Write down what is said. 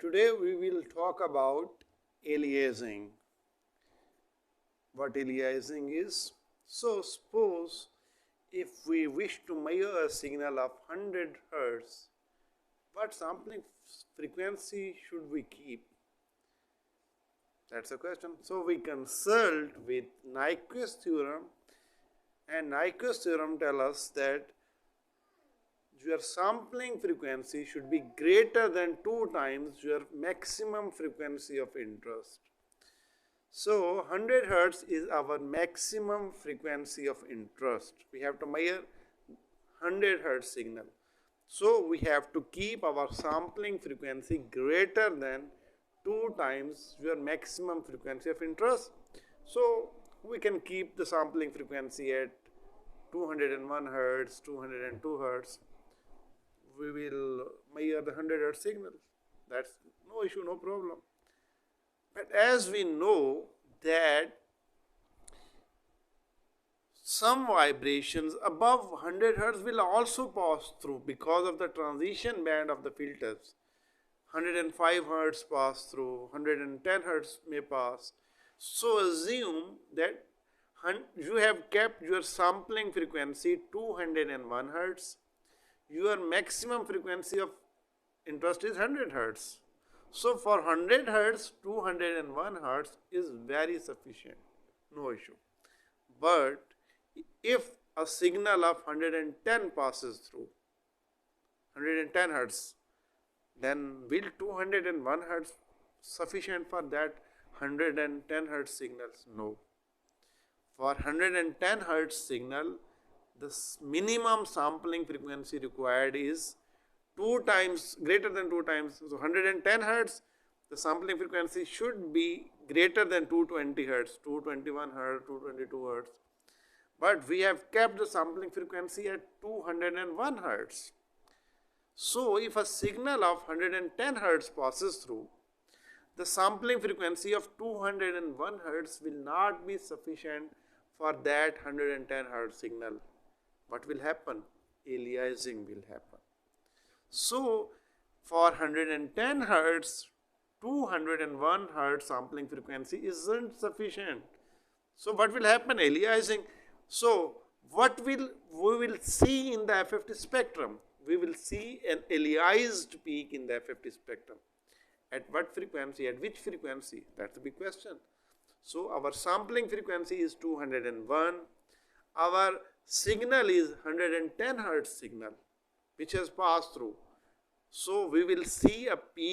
Today we will talk about aliasing. What aliasing is? So suppose if we wish to measure a signal of 100 Hz, what sampling frequency should we keep? That's the question. So we consult with Nyquist theorem, and Nyquist theorem tells us that your sampling frequency should be greater than 2 times your maximum frequency of interest. So 100 Hz is our maximum frequency of interest. We have to measure 100 Hz signal. So we have to keep our sampling frequency greater than 2 times your maximum frequency of interest. So we can keep the sampling frequency at 201 Hz, 202 Hz. We will measure the 100 Hz signal. That's no issue, no problem. But as we know that some vibrations above 100 Hz will also pass through because of the transition band of the filters. 105 Hz pass through, 110 Hz may pass. So assume that you have kept your sampling frequency 201 Hz. Your maximum frequency of interest is 100 Hz. So for 100 Hz, 201 Hz is very sufficient, no issue. But if a signal of 110 passes through, 110 Hz, then will 201 Hz sufficient for that 110 Hz signals? No. For 110 Hz signal, the minimum sampling frequency required is 2 times, greater than 2 times. So 110 Hz, the sampling frequency should be greater than 220 Hz, 221 Hz, 222 Hz. But we have kept the sampling frequency at 201 Hz. So if a signal of 110 Hz passes through, the sampling frequency of 201 Hz will not be sufficient for that 110 Hz signal. What will happen? Aliasing will happen. So for 110 Hz, 201 Hz sampling frequency isn't sufficient. So what will happen? Aliasing. So what we will see in the FFT spectrum? We will see an aliased peak in the FFT spectrum. At what frequency? At which frequency? That's the big question. So our sampling frequency is 201. Our signal is 110 Hz signal which has passed through. So we will see a peak